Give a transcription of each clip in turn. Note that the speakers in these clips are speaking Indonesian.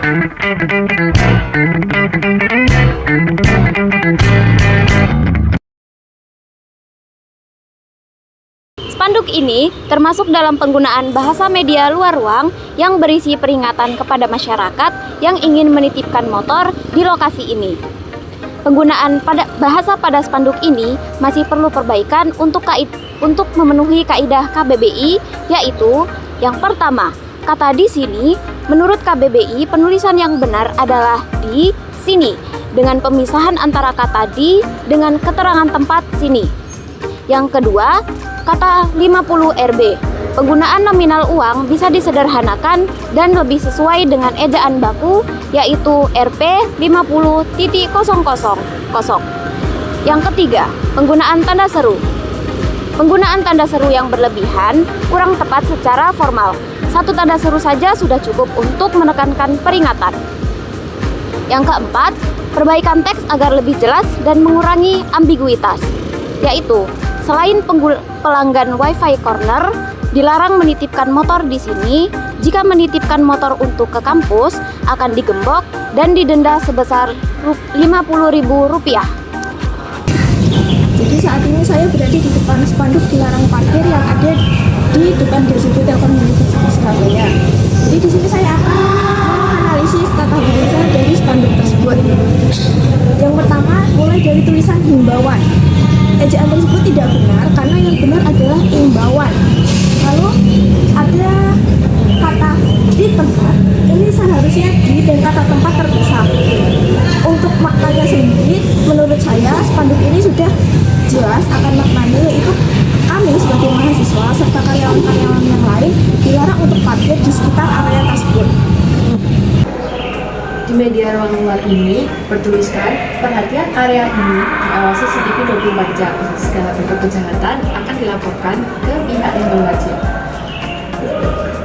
Spanduk ini termasuk dalam penggunaan bahasa media luar ruang yang berisi peringatan kepada masyarakat yang ingin menitipkan motor di lokasi ini. Penggunaan bahasa pada spanduk ini masih perlu perbaikan untuk memenuhi kaidah KBBI, yaitu yang pertama, kata di sini menurut KBBI penulisan yang benar adalah di sini dengan pemisahan antara kata di dengan keterangan tempat sini. Yang kedua, kata 50 RB. Penggunaan nominal uang bisa disederhanakan dan lebih sesuai dengan ejaan baku, yaitu Rp 50.000. Yang ketiga, penggunaan tanda seru. Penggunaan tanda seru yang berlebihan kurang tepat secara formal. Satu tanda seru saja sudah cukup untuk menekankan peringatan. Yang keempat, perbaikan teks agar lebih jelas dan mengurangi ambiguitas, yaitu selain pelanggan Wi-Fi corner, dilarang menitipkan motor di sini. Jika menitipkan motor untuk ke kampus, akan digembok dan didenda sebesar Rp50.000. Jadi saat ini saya berada di depan spanduk dilarang parkir yang ada di depan Gazibu Telkom Universitas Surabaya. Jadi di sini saya akan menganalisis tata bahasa dari spanduk tersebut. Yang pertama, mulai dari tulisan himbauan. Ejaan tersebut tidak benar karena yang benar adalah imbauan. Lalu ada kata di tempat, ini seharusnya di dan kata tempat terpisah. Untuk maknanya sendiri, menurut saya spanduk ini sudah jelas akan maknanya, yaitu kami sebagai mahasiswa serta karyawan-karyawan yang lain dilarang untuk parkir di sekitar area tersebut. Di media ruang luar ini bertuliskan, perhatian area ini diawasi CCTV 24 jam. Segala bentuk kejahatan akan dilaporkan ke pihak yang berwajib.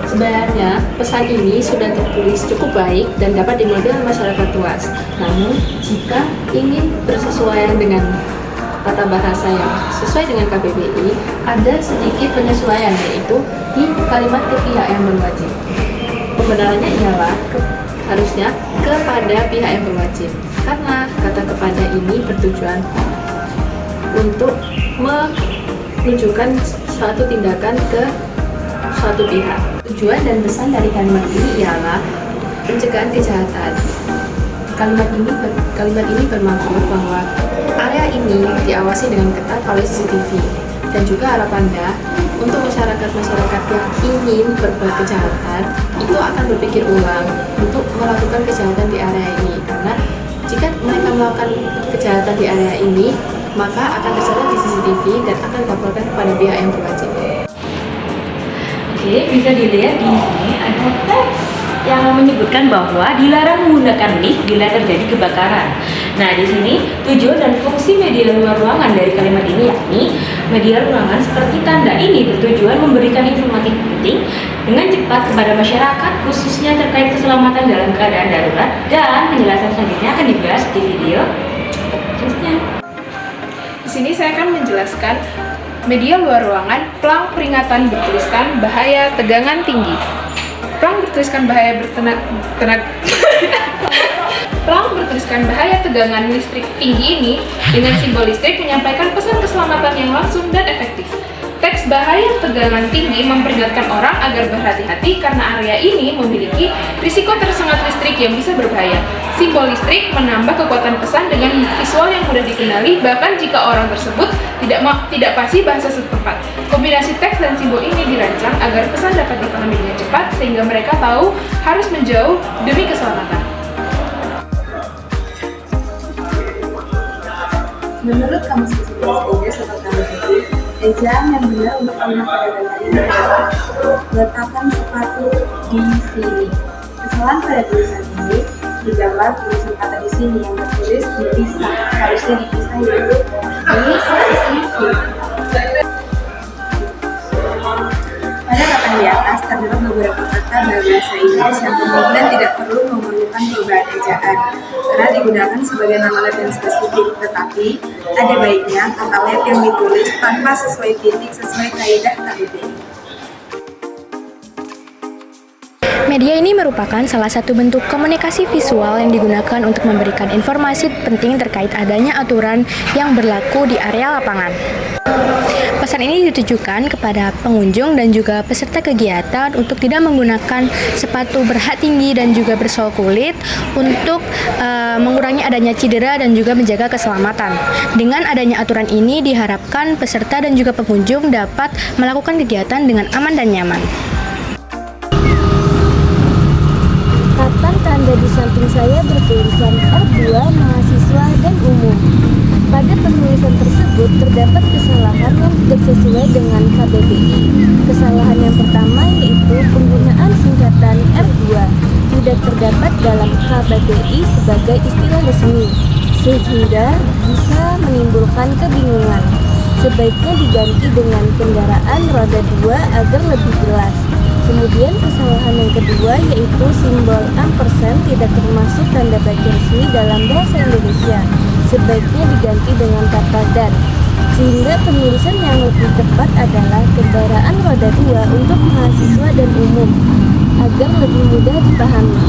Sebenarnya, pesan ini sudah tertulis cukup baik dan dapat dimengerti oleh masyarakat luas. Namun, jika ingin bersesuaian dengan tata bahasa yang sesuai dengan KBBI, ada sedikit penyesuaian, yaitu di kalimat ke pihak yang berwajib. Pembenarannya ialah harusnya kepada pihak yang berwajib, karena kata kepada ini bertujuan untuk menunjukkan suatu tindakan ke suatu pihak. Tujuan dan pesan dari kalimat ini ialah pencegahan kejahatan. Kalimat ini bermaksud bahwa area ini diawasi dengan ketat oleh CCTV, dan juga harapannya untuk masyarakat-masyarakat yang ingin berbuat kejahatan itu akan berpikir ulang untuk melakukan kejahatan di area ini, karena jika mereka melakukan kejahatan di area ini maka akan tercatat di CCTV dan akan dilaporkan kepada pihak yang berwajib. Oke, bisa dilihat di sini ada teks yang menyebutkan bahwa dilarang menggunakan lift bila terjadi kebakaran. Nah, di sini tujuan dan fungsi media luar ruangan dari kalimat ini yakni media ruangan seperti tanda ini bertujuan memberikan informasi penting dengan cepat kepada masyarakat, khususnya terkait keselamatan dalam keadaan darurat, dan penjelasan selanjutnya akan dibahas di video selanjutnya. Di sini saya akan menjelaskan media luar ruangan pelang peringatan bertuliskan bahaya tegangan tinggi. Pelang bertuliskan bahaya pelang bertuliskan bahaya tegangan listrik tinggi ini dengan simbol listrik menyampaikan pesan keselamatan yang langsung dan efektif. Teks bahaya tegangan tinggi memperingatkan orang agar berhati-hati karena area ini memiliki risiko tersengat listrik yang bisa berbahaya. Simbol listrik menambah kekuatan pesan dengan visual yang mudah dikenali, bahkan jika orang tersebut tidak fasih bahasa setempat. Kombinasi teks dan simbol ini dirancang agar pesan dapat dipahami dengan cepat sehingga mereka tahu harus menjauh demi keselamatan. Menurut Kamus Besar Bahasa Indonesia atau KBBI, ejaan yang benar untuk kalimat pada data ini adalah letakkan sepatu di sini. Kesalahan pada tulisan ini digambar tulisan kata di sini yang tertulis dipisah, harusnya dipisah yaitu di sisi. Pada papan di atas terdapat beberapa kata bahasa Inggris yang kemungkinan tidak perlu memerlukan perubahan ejaan karena digunakan sebagai nama lab yang spesifik, tetapi ada baiknya kata lab yang ditulis tanpa sesuai titik sesuai kaidah KBBI. Media ini merupakan salah satu bentuk komunikasi visual yang digunakan untuk memberikan informasi penting terkait adanya aturan yang berlaku di area lapangan. Pesan ini ditujukan kepada pengunjung dan juga peserta kegiatan untuk tidak menggunakan sepatu berhak tinggi dan juga bersol kulit untuk mengurangi adanya cedera dan juga menjaga keselamatan. Dengan adanya aturan ini diharapkan peserta dan juga pengunjung dapat melakukan kegiatan dengan aman dan nyaman. Papan tanda di samping saya bertulisan R2 mahasiswa dan umum. Pada penulisan tersebut terdapat kesalahan yang tidak sesuai dengan KBBI. Kesalahan yang pertama yaitu penggunaan singkatan R2 tidak terdapat dalam KBBI sebagai istilah resmi, sehingga bisa menimbulkan kebingungan. Sebaiknya diganti dengan kendaraan roda 2 agar lebih jelas. Kemudian kesalahan yang kedua yaitu simbol ampersand tidak termasuk tanda baca resmi dalam bahasa Indonesia. Sebaiknya diganti dengan kata dan, sehingga penulisan yang lebih tepat adalah kendaraan roda 2 untuk mahasiswa dan umum agar lebih mudah dipahami.